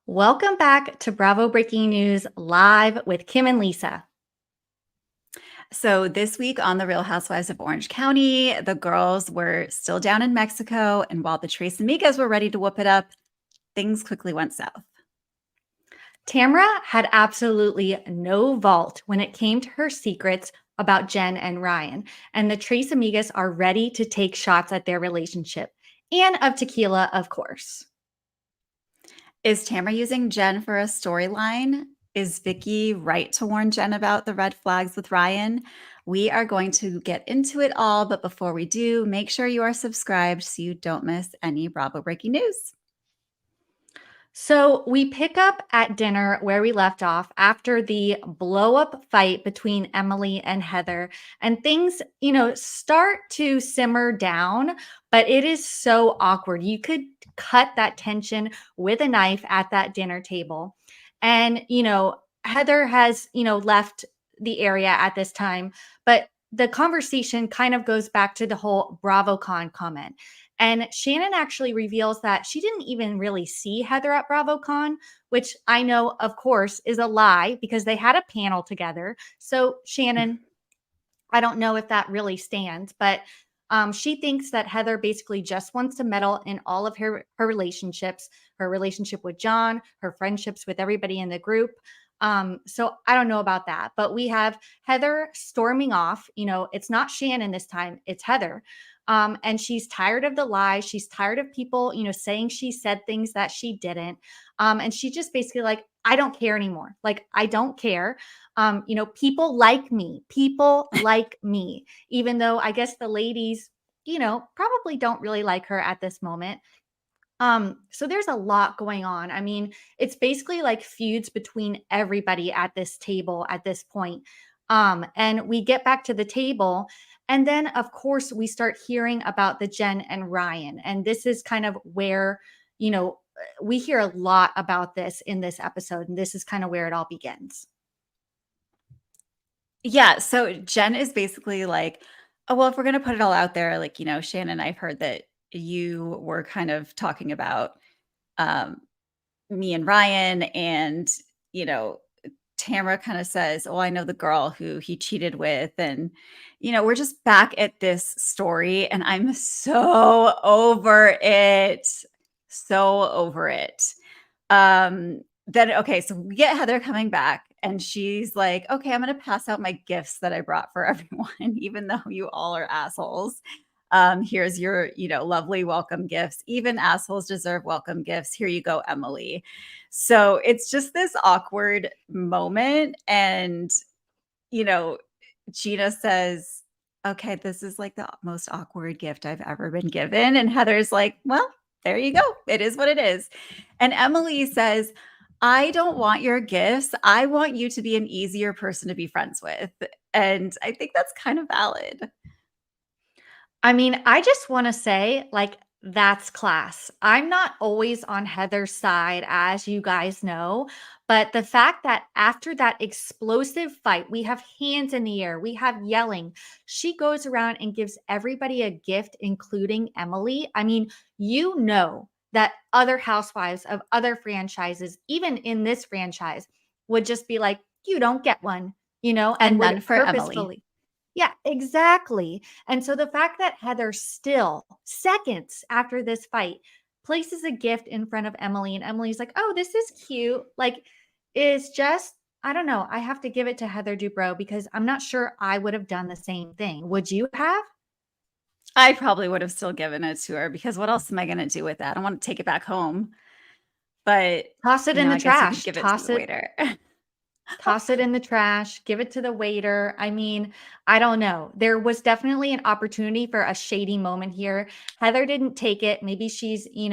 Welcome back to Bravo Breaking News Live with Kim and Lisa. So this week on The Real Housewives of Orange County, the girls were still down in Mexico, and while the Tres Amigas were ready to whoop it up, things quickly went south. Tamra had absolutely no vault when it came to her secrets about Jenn and Ryan, and the Tres Amigas are ready to take shots at their relationship and of tequila, of course. Is Tamra using Jenn for a storyline? Is Vicki right to warn Jenn about the red flags with Ryan? We are going to get into it all, but before we do, make sure you are subscribed so you don't miss any Bravo breaking news. So we pick up at dinner where we left off after the blow up fight between Emily and Heather, and things, start to simmer down, but it is so awkward. You could cut that tension with a knife at that dinner table. And, Heather has, left the area at this time, but the conversation kind of goes back to the whole BravoCon comment. And Shannon actually reveals that she didn't even really see Heather at BravoCon, which I know, of course, is a lie because they had a panel together. So, Shannon, I don't know if that really stands, but she thinks that Heather basically just wants to meddle in all of her relationships, her relationship with John, her friendships with everybody in the group. So I don't know about that, but we have Heather storming off. It's not Shannon this time, it's Heather. And she's tired of the lies. She's tired of people, saying she said things that she didn't. And she just basically like, I don't care anymore. Like, I don't care. People like me. People like me, even though I guess the ladies, probably don't really like her at this moment. So there's a lot going on. I mean, it's basically like feuds between everybody at this table at this point. And we get back to the table. And then, of course, we start hearing about the Jenn and Ryan. And this is kind of where, we hear a lot about this in this episode. And this is kind of where it all begins. Yeah. So Jenn is basically like, oh, well, if we're going to put it all out there, like, Shannon, I've heard that you were kind of talking about me and Ryan, and, Tamra kind of says, oh, I know the girl who he cheated with. And, we're just back at this story, and I'm so over it. So over it. Okay, so we get Heather coming back, and she's like, okay, I'm going to pass out my gifts that I brought for everyone, even though you all are assholes. Here's your, lovely welcome gifts. Even assholes deserve welcome gifts. Here you go, Emily. So it's just this awkward moment. And, Gina says, okay, this is like the most awkward gift I've ever been given. And Heather's like, well, there you go. It is what it is. And Emily says, I don't want your gifts. I want you to be an easier person to be friends with. And I think that's kind of valid. I mean, I just want to say, like, that's class. I'm not always on Heather's side, as you guys know, but the fact that after that explosive fight, we have hands in the air, we have yelling, she goes around and gives everybody a gift, including Emily. I mean, that other housewives of other franchises, even in this franchise, would just be like, you don't get one, And would none for Emily. Yeah, exactly. And so the fact that Heather still, seconds after this fight, places a gift in front of Emily, and Emily's like, oh, this is cute, like, is just, I don't know. I have to give it to Heather Dubrow because I'm not sure I would have done the same thing. Would you have? I probably would have still given it to her, because what else am I going to do with that? I don't want to take it back home. But Toss it in the I guess you could trash. give it to the waiter. Toss it in the trash, give it to the waiter. I mean, I don't know. There was definitely an opportunity for a shady moment here. Heather didn't take it. Maybe she's, I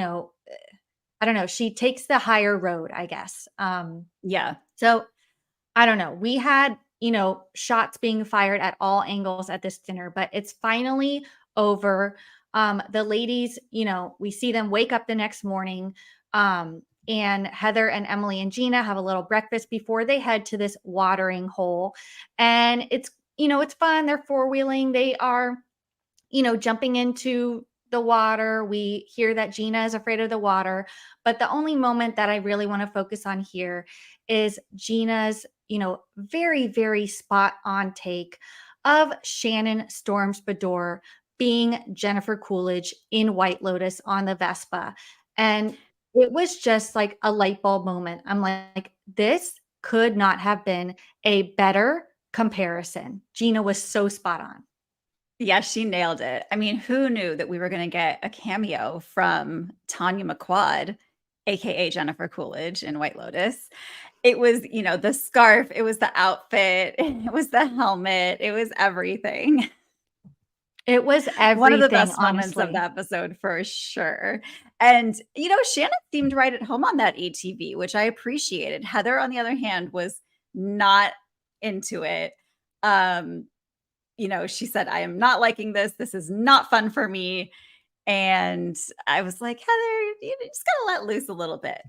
don't know. She takes the higher road, I guess. Yeah. So I don't know. We had, shots being fired at all angles at this dinner, but it's finally over. The ladies, we see them wake up the next morning. And Heather and Emily and Gina have a little breakfast before they head to this watering hole. And it's, it's fun. They're four-wheeling. They are, jumping into the water. We hear that Gina is afraid of the water. But the only moment that I really want to focus on here is Gina's, very, very spot on take of Shannon Storms Bedore being Jennifer Coolidge in White Lotus on the Vespa. And it was just like a light bulb moment. I'm like, this could not have been a better comparison. Gina was so spot on. Yeah, she nailed it. I mean, who knew that we were gonna get a cameo from Tanya McQuad, AKA Jennifer Coolidge in White Lotus? It was, the scarf, it was the outfit, it was the helmet, it was everything. It was One of the everything, best moments of the honestly. episode for sure. And, Shannon seemed right at home on that ATV, which I appreciated. Heather, on the other hand, was not into it. Um, she said, I am not liking this. This is not fun for me. And I was like, Heather, you just gotta let loose a little bit.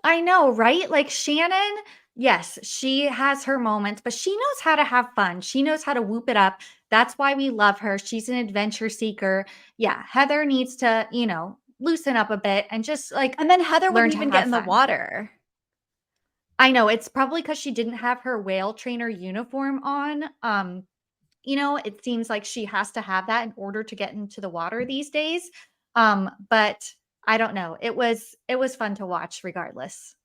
I know, right? Like Shannon, yes, she has her moments, but she knows how to have fun. She knows how to whoop it up. That's why we love her. She's an adventure seeker. Yeah, Heather needs to, loosen up a bit and just like And then Heather learn wouldn't to even get have in the fun. water. I know it's probably because she didn't have her whale trainer uniform on. It seems like she has to have that in order to get into the water these days. But I don't know. It was fun to watch regardless.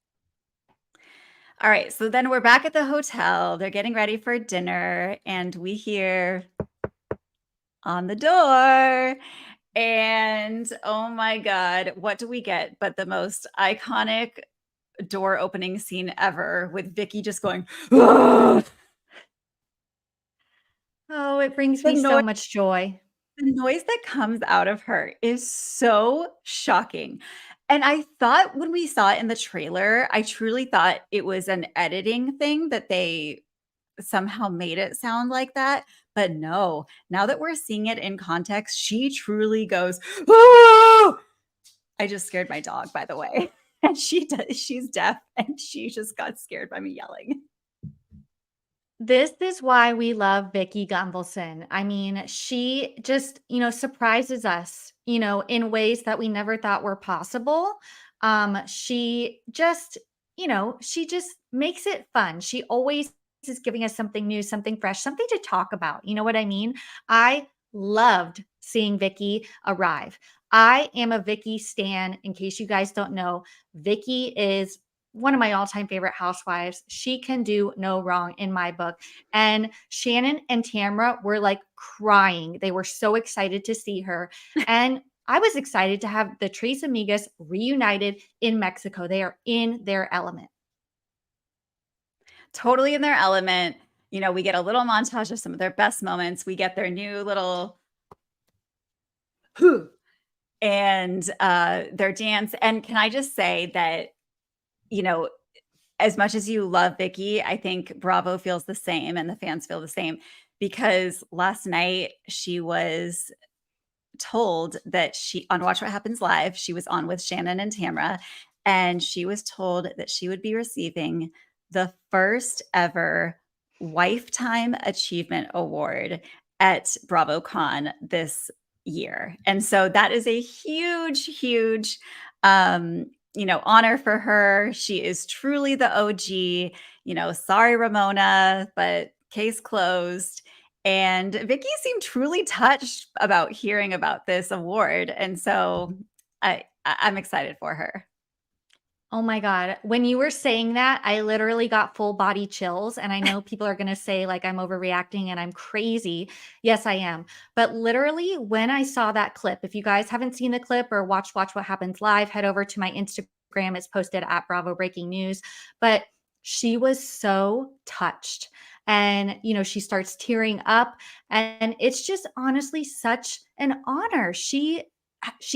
All right, so then we're back at the hotel. They're getting ready for dinner, and we hear on the door. And oh my God, what do we get but the most iconic door opening scene ever with Vicki just going, "Ugh!" Oh, it brings the me noise so much joy. the noise that comes out of her is so shocking. And I thought when we saw it in the trailer, I truly thought it was an editing thing that they somehow made it sound like that. But no, now that we're seeing it in context, she truly goes, "Oh!" I just scared my dog, by the way. And she's deaf and she just got scared by me yelling. This is why we love Vicki Gunvalson. I mean, she just, surprises us, in ways that we never thought were possible. She just makes it fun. She always is giving us something new, something fresh, something to talk about. You know what I mean? I loved seeing Vicki arrive. I am a Vicki stan. In case you guys don't know, Vicki is one of my all-time favorite housewives. She can do no wrong in my book. And Shannon and Tamra were like crying. They were so excited to see her. And I was excited to have the Tres Amigas reunited in Mexico. They are in their element. Totally in their element. We get a little montage of some of their best moments. We get their new little whew, and their dance. And can I just say that, you know, as much as you love Vicki, I think Bravo feels the same and the fans feel the same because last night she was told that she on Watch What Happens Live, she was on with Shannon and Tamra, and she was told that she would be receiving the first ever Lifetime Achievement Award at BravoCon this year. And so that is a huge, huge honor for her. She is truly the OG. Sorry, Ramona, but case closed. And Vicki seemed truly touched about hearing about this award. And so I'm excited for her. Oh my God. When you were saying that, I literally got full body chills. And I know people are going to say, like, I'm overreacting and I'm crazy. Yes, I am. But literally, when I saw that clip, if you guys haven't seen the clip or Watch What Happens Live, head over to my Instagram. It's posted at Bravo Breaking News. But she was so touched. And, she starts tearing up. And it's just honestly such an honor. She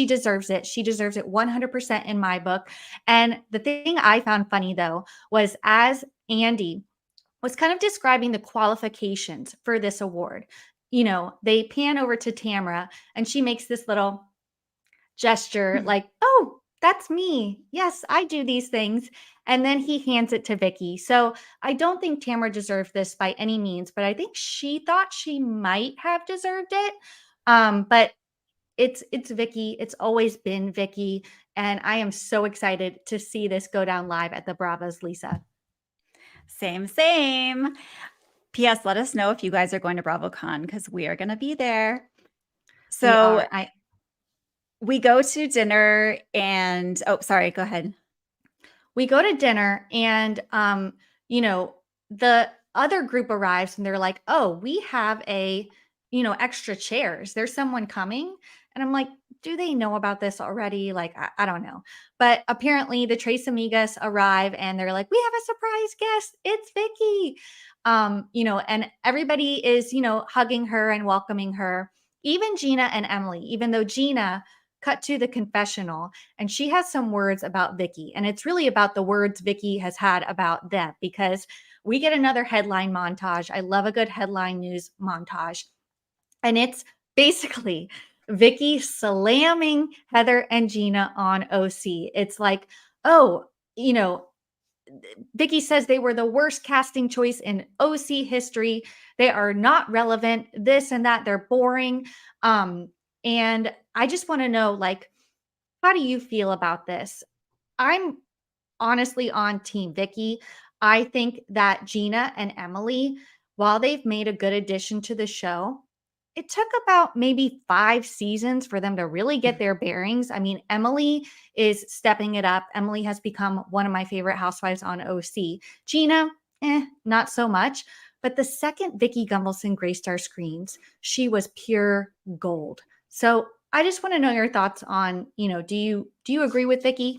deserves it. She deserves it 100% in my book. And the thing I found funny though was as Andy was kind of describing the qualifications for this award, they pan over to Tamra and she makes this little gesture like, oh, That's me. Yes, I do these things. And then he hands it to Vicki. So I don't think Tamra deserved this by any means, but I think she thought she might have deserved it. But it's Vicki. It's always been Vicki. And I am so excited to see this go down live at the Bravos, Lisa. Same, same. P.S. Let us know if you guys are going to BravoCon because we are going to be there. We So are. I we go to dinner and oh, sorry, go ahead. We go to dinner and you know, the other group arrives and they're like, "Oh, we have extra chairs. There's someone coming." And I'm like, "Do they know about this already?" Like, I don't know. But apparently the Tres Amigas arrive and they're like, "We have a surprise guest. It's Vicki." And everybody is, hugging her and welcoming her. Even Gina and Emily, even though Gina cut to the confessional and she has some words about Vicki. And it's really about the words Vicki has had about them because we get another headline montage. I love a good headline news montage. And it's basically Vicki slamming Heather and Gina on OC. It's like, oh, Vicki says they were the worst casting choice in OC history. They are not relevant, this and that. They're boring. And I just want to know, like, how do you feel about this? I'm honestly on Team Vicki. I think that Gina and Emily, while they've made a good addition to the show, it took about maybe 5 seasons for them to really get their bearings. I mean, Emily is stepping it up. Emily has become one of my favorite housewives on OC. Gina, not so much. But the second Vicki Gunvalson graced our screens, she was pure gold. So I just want to know your thoughts on, do you agree with Vicki?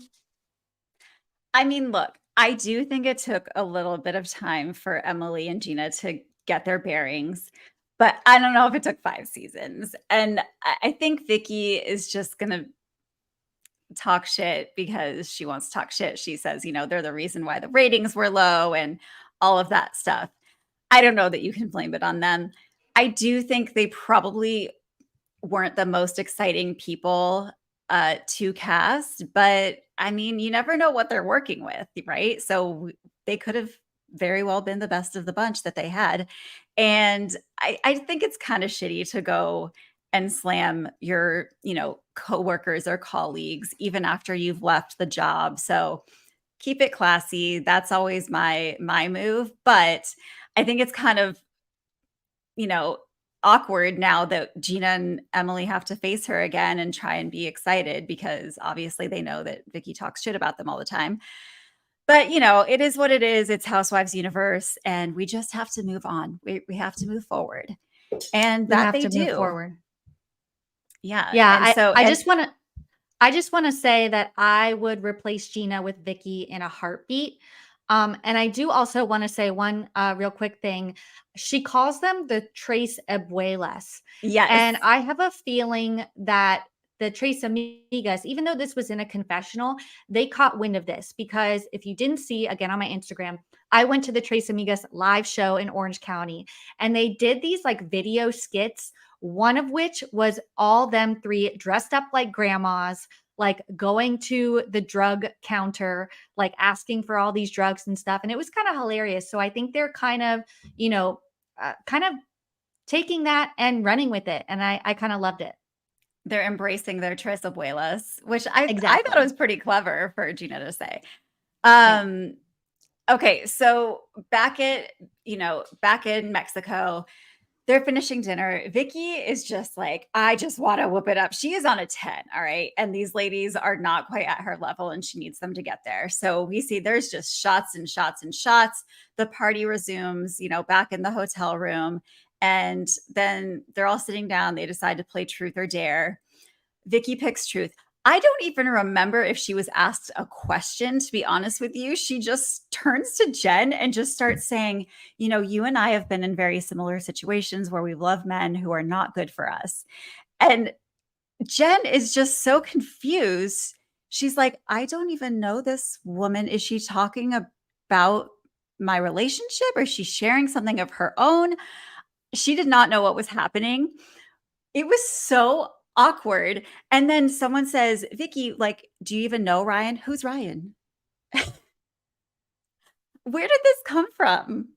I mean, look, I do think it took a little bit of time for Emily and Gina to get their bearings, but I don't know if it took 5 seasons. And I think Vicki is just gonna talk shit because she wants to talk shit. She says, they're the reason why the ratings were low and all of that stuff. I don't know that you can blame it on them. I do think they probably weren't the most exciting people to cast, but I mean, you never know what they're working with, right? So they could have very well been the best of the bunch that they had. And I think it's kind of shitty to go and slam your, coworkers or colleagues even after you've left the job. So keep it classy. That's always my move. But I think it's kind of, you know, awkward now that Gina and Emily have to face her again and try and be excited because obviously they know that Vicki talks shit about them all the time. But, it is what it is. It's Housewives universe and we just have to move on. We have to move forward. And We that have they to move do. forward. Yeah. Yeah, And so I and just want to I just want to say that I would replace Gina with Vicky in a heartbeat. And I do also want to say one real quick thing. She calls them the Trace Abuelas. yes. And I have a feeling that the Trace Amigas, even though this was in a confessional, they caught wind of this because if you didn't see, again on my Instagram, I went to the Trace Amigas live show in Orange County and they did these like video skits, one of which was all them three dressed up like grandmas, like going to the drug counter, like asking for all these drugs and stuff. And it was kind of hilarious. So I think they're kind of, kind of taking that and running with it. And I kind of loved it. They're embracing their Tres Abuelas, which I thought it Exactly. was pretty clever for Gina to say. Yeah. Um, okay, so back in Mexico, they're finishing dinner. Vicki is just like, I just want to whoop it up. She is on a 10, all right? And these ladies are not quite at her level and she needs them to get there. So we see there's just shots and shots and shots. The party resumes, back in the hotel room. And then they're all sitting down. They decide to play truth or dare. Vicki picks truth. I don't even remember if she was asked a question, to be honest with you. She just turns to Jen and just starts saying, you and I have been in very similar situations where we love men who are not good for us. And Jen is just so confused. She's like, I don't even know this woman. Is she talking about my relationship or is she sharing something of her own? She did not know what was happening. It was so awkward. And then someone says, Vicki, like, do you even know Ryan? Who's Ryan? Where did this come from?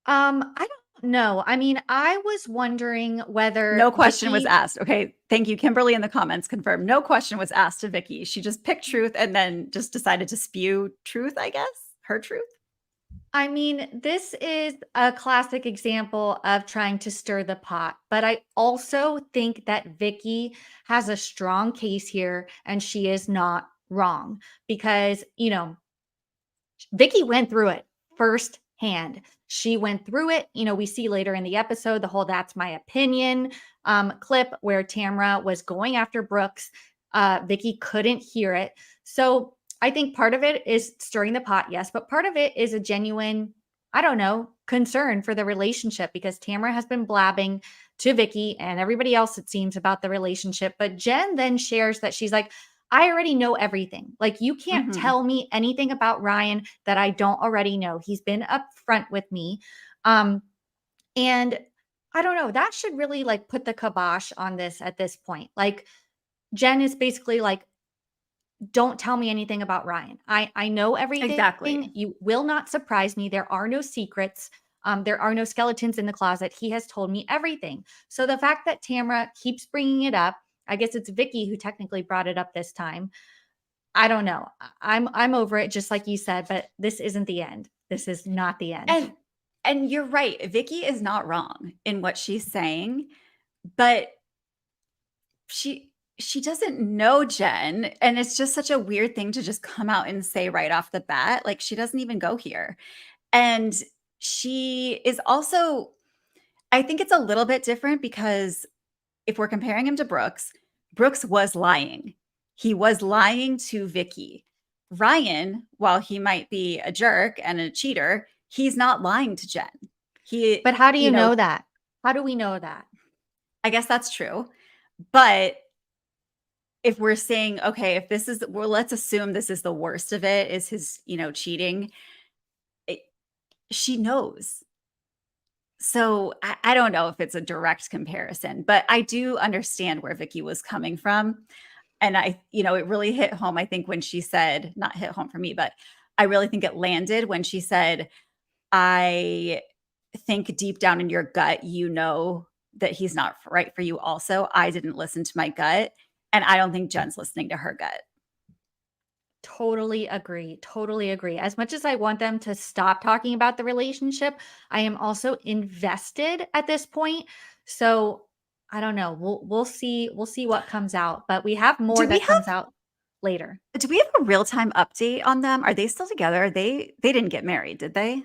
I don't know. I mean, I was wondering whether No question was Vicky. asked. Okay. Thank you. Kimberly in the comments confirmed. No question was asked to Vicki. She just picked truth and then just decided to spew truth, I guess. Her truth. I mean, this is a classic example of trying to stir the pot, but I also think that Vicky has a strong case here and she is not wrong because, Vicky went through it firsthand. She went through it. We see later in the episode the whole "that's my opinion" clip where Tamra was going after Brooks. Vicky couldn't hear it. So I think part of it is stirring the pot, yes, but part of it is a genuine, I don't know, concern for the relationship because Tamra has been blabbing to Vicky and everybody else, it seems, about the relationship. But Jen then shares that she's like, I already know everything. Like, you can't Mhm. tell me anything about Ryan that I don't already know. He's been upfront with me. Um, and I don't know, that should really like put the kibosh on this at this point. Like, Jen is basically like, don't tell me anything about Ryan. I know everything. Exactly. You will not surprise me. There are no secrets. There are no skeletons in the closet. He has told me everything. So the fact that Tamra keeps bringing it up, I guess it's Vicky who technically brought it up this time. I don't know. I'm over it just like you said, but this isn't the end. This is not the end. And and you're right. Vicky is not wrong in what she's saying, but she doesn't know Jen, and it's just such a weird thing to just come out and say right off the bat. Like, she doesn't even go here. And she is also, I think it's a little bit different because if we're comparing him to Brooks, Brooks was lying. He was lying to Vicky. Ryan, while he might be a jerk and a cheater, he's not lying to Jen. He, But how do you you know, know that? How do we know that? I guess that's true. But if we're saying, okay, if this is, well, let's assume this is the worst of it, is his, cheating. It, she knows. So I don't know if it's a direct comparison, but I do understand where Vicky was coming from. And it really hit home, I think, when she said, not hit home for me, but I really think it landed when she said, I think deep down in your gut, you know that he's not right for you also. I didn't listen to my gut. And I don't think Jen's listening to her gut. Totally agree. Totally agree. As much as I want them to stop talking about the relationship, I am also invested at this point. So I don't know. We'll see. We'll see what comes out. But we have more Do we that have comes out later. a real-time update on them? Are they still together? They didn't get married, did they?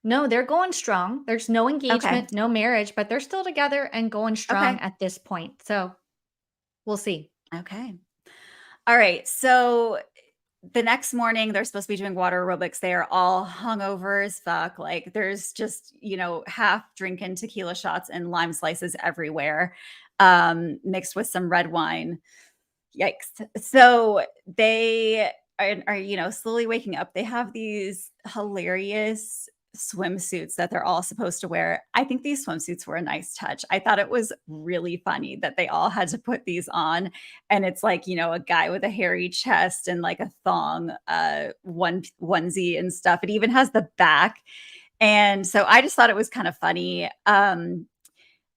No, they're going strong. There's no Okay. engagement, no marriage, but they're still together and going strong Okay. at this point. So we'll see. Okay. All right. So the next morning, they're supposed to be doing water aerobics. They are all hungover as fuck. Like, there's just, half drinking tequila shots and lime slices everywhere, mixed with some red wine. Yikes. So they are, slowly waking up. They have these hilarious swimsuits that they're all supposed to wear. I think these swimsuits were a nice touch. I thought it was really funny that they all had to put these on. And it's like, a guy with a hairy chest and like a thong, onesie and stuff. It even has the back. And so I just thought it was kind of funny.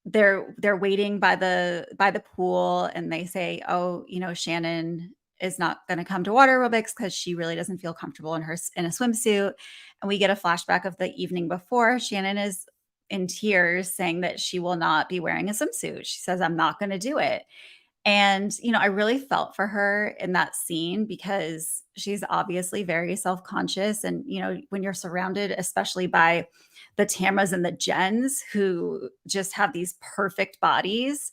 They're waiting by the pool and they say, oh, Shannon is not going to come to water aerobics because she really doesn't feel comfortable in a swimsuit. And we get a flashback of the evening before. Shannon is in tears saying that she will not be wearing a swimsuit. She says, I'm not going to do it. And, I really felt for her in that scene because she's obviously very self-conscious. And, when you're surrounded, especially by the Tamras and the Jens who just have these perfect bodies,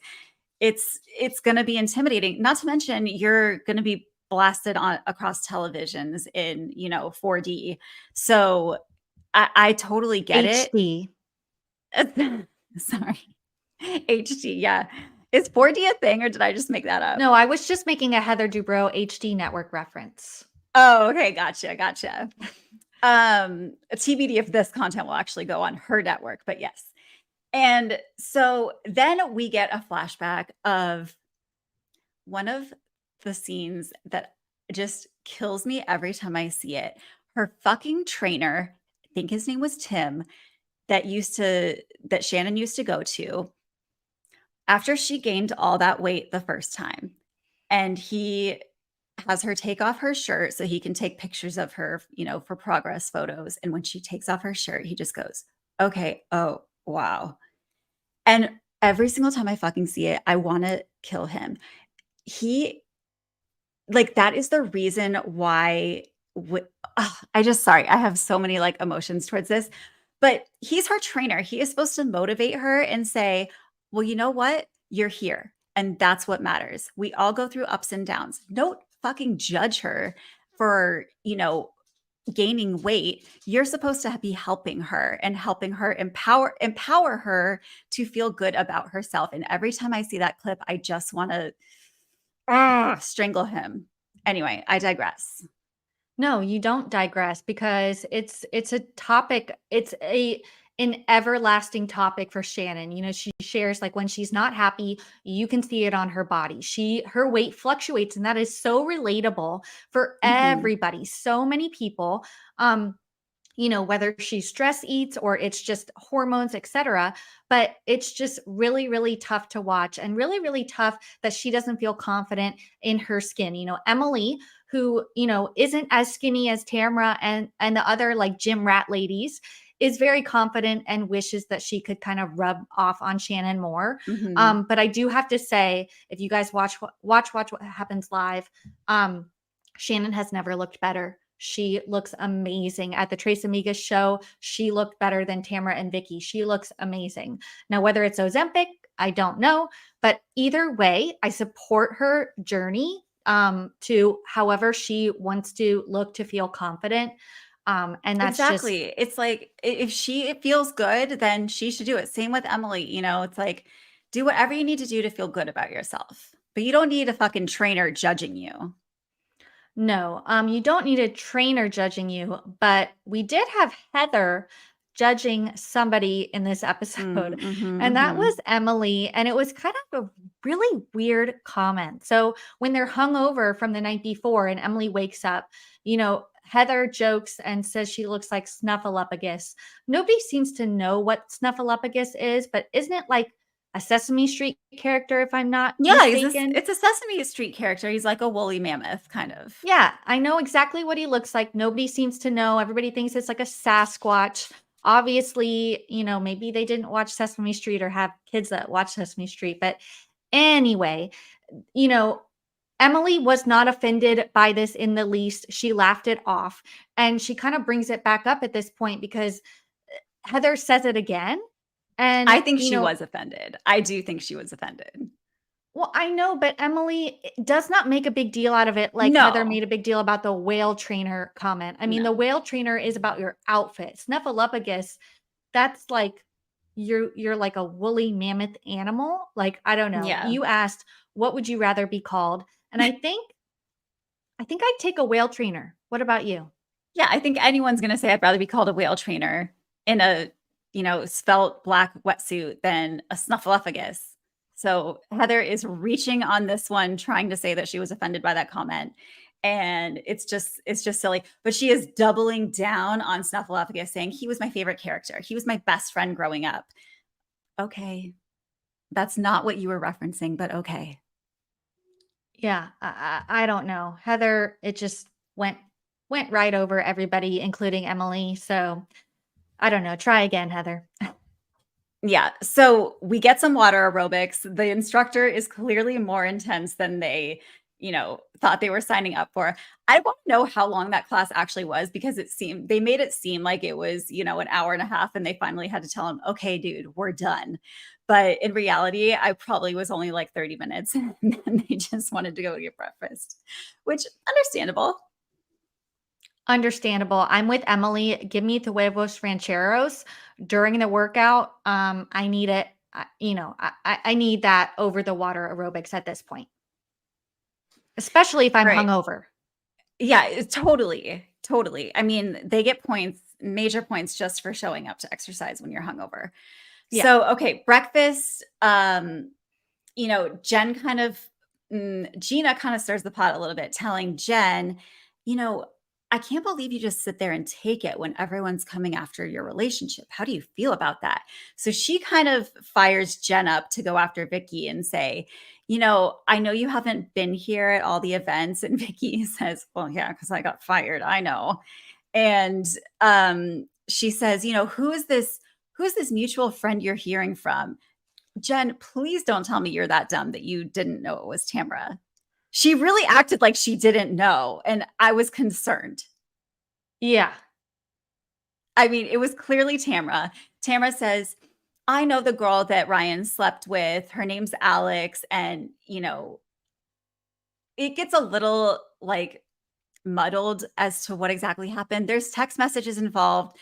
it's going to be intimidating. Not to mention you're going to be blasted on across televisions in, 4D. So I totally get it. HD. Sorry. HD, yeah. Is 4D a thing or did I just make that up? No, I was just making a Heather Dubrow HD network reference. Oh, okay. Gotcha. TBD if this content will actually go on her network, but yes. And so then we get a flashback of one of the scenes that just kills me every time I see it. Her fucking trainer, I think his name was Tim, that Shannon used to go to after she gained all that weight the first time. And he has her take off her shirt so he can take pictures of her, for progress photos. And when she takes off her shirt, he just goes, "Okay, oh, wow." And every single time I fucking see it, I want to kill him. He Like, that is the reason why I just sorry, I have so many, like, emotions towards this, but he's her trainer. He is supposed to motivate her and say, "Well, you know what? You're here, and that's what matters. We all go through ups and downs. Don't fucking judge her for, gaining weight. You're supposed to be helping her and helping her empower her to feel good about herself." And every time I see that clip, I just wanna strangle him. Anyway, I digress. No, you don't digress because it's a topic, it's a an everlasting topic for Shannon. She shares like when she's not happy, you can see it on her body. Her weight fluctuates and that is so relatable for Mhm. everybody. So many people whether she stress eats or it's just hormones, etc. But it's just really, really tough to watch and really, really tough that she doesn't feel confident in her skin. Emily, who, isn't as skinny as Tamra and the other like gym rat ladies, is very confident and wishes that she could kind of rub off on Shannon more. Mhm. But I do have to say, if you guys watch what happens live, Shannon has never looked better. She looks amazing at the Tres Amigas show. She looked better than Tamra and Vicki. She looks amazing. Now, whether it's Ozempic, I don't know. But either way, I support her journey to however she wants to look to feel confident. And that's just Exactly. It's like if she feels good, then she should do it. Same with Emily, it's like do whatever you need to do to feel good about yourself. But you don't need a fucking trainer judging you. No, you don't need a trainer judging you, but we did have Heather judging somebody in this episode, Mhm, and that mhm. was Emily. And it was kind of a really weird comment. So when they're hungover from the night before and Emily wakes up, Heather jokes and says she looks like Snuffleupagus. Nobody seems to know what Snuffleupagus is, but isn't it like a Sesame Street character, if I'm not Yeah, mistaken? it's a Sesame Street character. He's like a woolly mammoth kind of. Yeah, I know exactly what he looks like. Nobody seems to know. Everybody thinks it's like a Sasquatch. Obviously, maybe they didn't watch Sesame Street or have kids that watch Sesame Street. But anyway, you know, Emily was not offended by this in the least. She laughed it off. And she kind of brings it back up at this point because Heather says it again. And, I think she was offended. I do think she was offended. well, I know, but Emily does not make a big deal out of it like Heather No. made a big deal about the whale trainer comment. I mean, the No. whale trainer is about your outfit. Snuffleupagus, that's like you're like a woolly mammoth animal. Like, I don't know. Yeah. You asked, what would you rather be called? And I think I'd take a whale trainer. What about you? Yeah, I think anyone's gonna say I'd rather be called a whale trainer in a, svelte black wetsuit than a snuffleupagus. So Heather is reaching on this one, trying to say that she was offended by that comment. And it's just silly. But she is doubling down on Snuffleupagus, saying he was my favorite character. He was my best friend growing up. Okay. That's not what you were referencing, but okay. Yeah, I don't know. Heather, it just went right over everybody, including Emily. So I don't know. Try again, Heather. Yeah, so we get some water aerobics. The instructor is clearly more intense than they, thought they were signing up for. I want to know how long that class actually was because they made it seem like it was, an hour and a half and they finally had to tell him, "Okay, dude, we're done." But in reality, I probably was only like 30 minutes and then they just wanted to go get breakfast, which understandable. Understandable. I'm with Emily. Give me the huevos rancheros during the workout. I need it. I need that over the water aerobics at this point, especially if I'm Right. hungover. Yeah, totally, totally. I mean, they get points, major points just for showing up to exercise when you're hungover. Yeah. So, okay, breakfast, Jen kind of Gina kind of stirs the pot a little bit, telling Jen, you know, I can't believe you just sit there and take it when everyone's coming after your relationship. How do you feel about that? So she kind of fires Jen up to go after Vicki and say, I know you haven't been here at all the events. And Vicki says, well, yeah, because I got fired. I know. And she says, who is this mutual friend you're hearing from? Jen, please don't tell me you're that dumb that you didn't know it was Tamra. She really acted like she didn't know, and I was concerned. Yeah. I mean, it was clearly Tamra. Tamra says, I know the girl that Ryan slept with. Her name's Alex. And, it gets a little like muddled as to what exactly happened. There's text messages involved.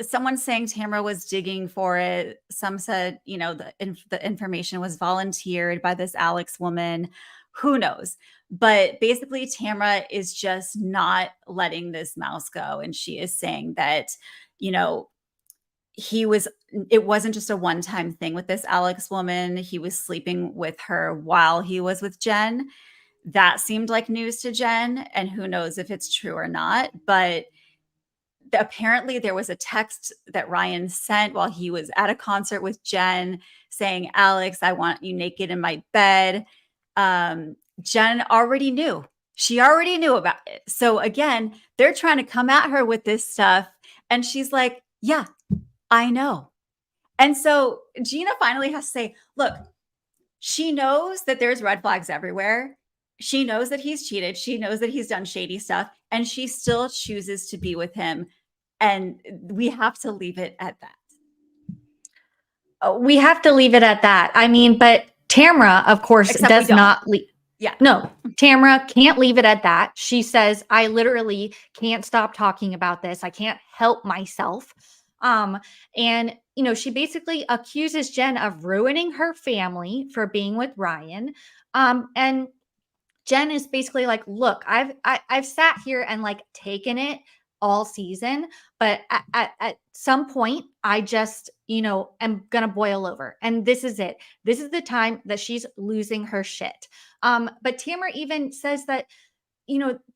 Someone saying Tamra was digging for it. Some said, the information was volunteered by this Alex woman. Who knows? But basically, Tamra is just not letting this mouse go. And she is saying that, you know, it wasn't just a one-time thing with this Alex woman. He was sleeping with her while he was with Jen. That seemed like news to Jen, and who knows if it's true or not. But apparently, there was a text that Ryan sent while he was at a concert with Jen saying, Alex, I want you naked in my bed. Jen already knew. She already knew about it. So again, they're trying to come at her with this stuff. And she's like, yeah, I know. And so Gina finally has to say, look, she knows that there's red flags everywhere. She knows that he's cheated. She knows that he's done shady stuff, and she still chooses to be with him. And we have to leave it at that. We have to leave it at that. I mean, but Tamra, of course, Except we does don't. not Yeah. No, Tamra can't leave it at that. She says, I literally can't stop talking about this. I can't help myself. And she basically accuses Jen of ruining her family for being with Ryan. And Jen is basically like, look, I've sat here and like taken it all season, but at some point, I just am gonna boil over, and this is it. This is the time that she's losing her shit. But Tamara even says that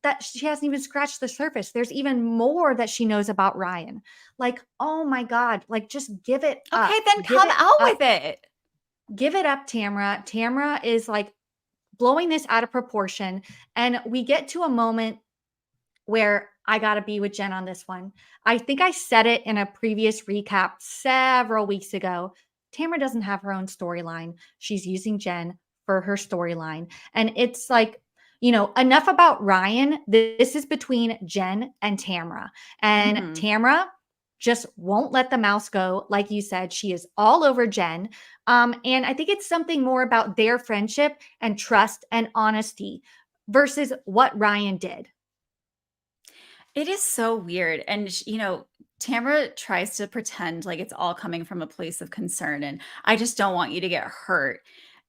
that she hasn't even scratched the surface. There's even more that she knows about Ryan. Like, oh my god, like just give it up. Okay, then Give come it out up. with it. Give it up, Tamara. Tamara is like blowing this out of proportion. And we get to a moment where I got to be with Jen on this one. I think I said it in a previous recap several weeks ago. Tamara doesn't have her own storyline. She's using Jen for her storyline. And it's like, enough about Ryan. This is between Jen and Tamara. And Mhm. Tamara just won't let the mouse go. Like you said, she is all over Jen. And I think it's something more about their friendship and trust and honesty versus what Ryan did. It is so weird. And, Tamara tries to pretend like it's all coming from a place of concern. And I just don't want you to get hurt.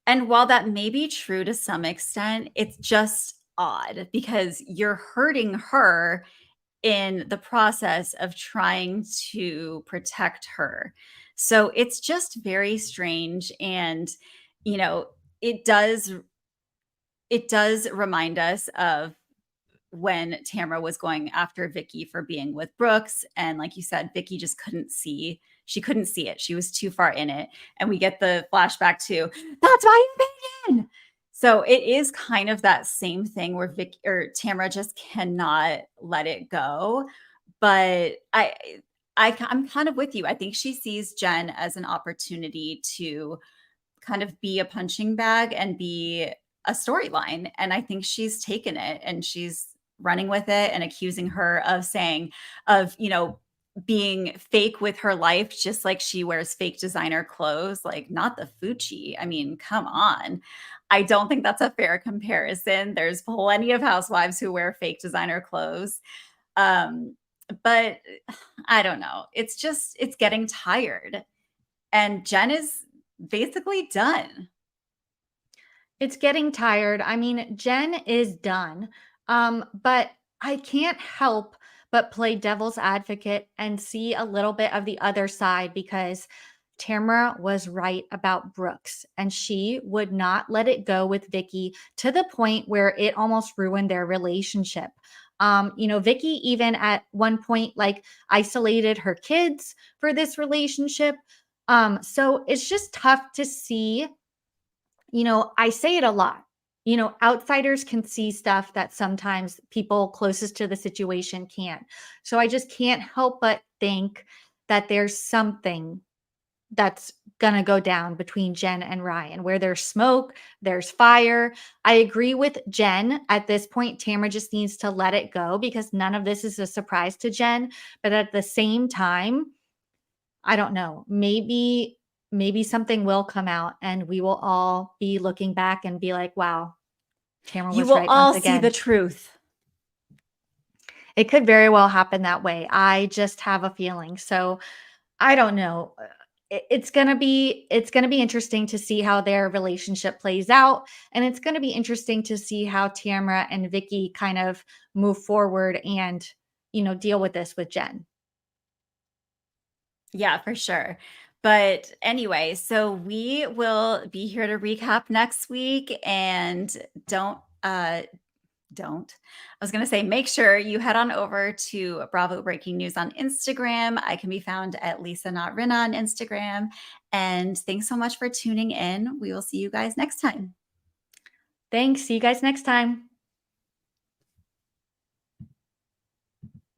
And while that may be true to some extent, it's just odd because you're hurting her in the process of trying to protect her. So it's just very strange. And, you know, it does remind us of when Tamra was going after Vicki for being with Brooks. And like you said, Vicki just she couldn't see it. She was too far in it. And we get the flashback to, that's my opinion. So it is kind of that same thing where Vicki or Tamra just cannot let it go. But I'm kind of with you. I think she sees Jen as an opportunity to kind of be a punching bag and be a storyline. And I think she's taken it and she's running with it and accusing her of being fake with her life, just like she wears fake designer clothes, like not the Fucci. I mean, come on. I don't think that's a fair comparison. There's plenty of housewives who wear fake designer clothes. But I don't know. It's getting tired. And Jen is basically done. It's getting tired. I mean, Jen is done. But I can't help but play devil's advocate and see a little bit of the other side because Tamra was right about Brooks, and she would not let it go with Vicki to the point where it almost ruined their relationship. Vicki even at one point like isolated her kids for this relationship. So it's just tough to see. I say it a lot. Outsiders can see stuff that sometimes people closest to the situation can't. So I just can't help but think that there's something that's gonna go down between Jenn and Ryan. Where there's smoke, there's fire. I agree with Jenn. At this point, Tamra just needs to let it go because none of this is a surprise to Jenn. But at the same time, I don't know. Maybe something will come out and we will all be looking back and be like, wow, Tamra You was will right once all see the again. truth. It could very well happen that way. I just have a feeling. So I don't know. It's gonna be interesting to see how their relationship plays out, and it's gonna be interesting to see how Tamra and Vicky kind of move forward and deal with this with Jen. Yeah, for sure. But anyway, so we will be here to recap next week and don't. I was going to say, make sure you head on over to Bravo Breaking News on Instagram. I can be found at Lisa Not Rinna on Instagram. And thanks so much for tuning in. We will see you guys next time. Thanks. See you guys next time.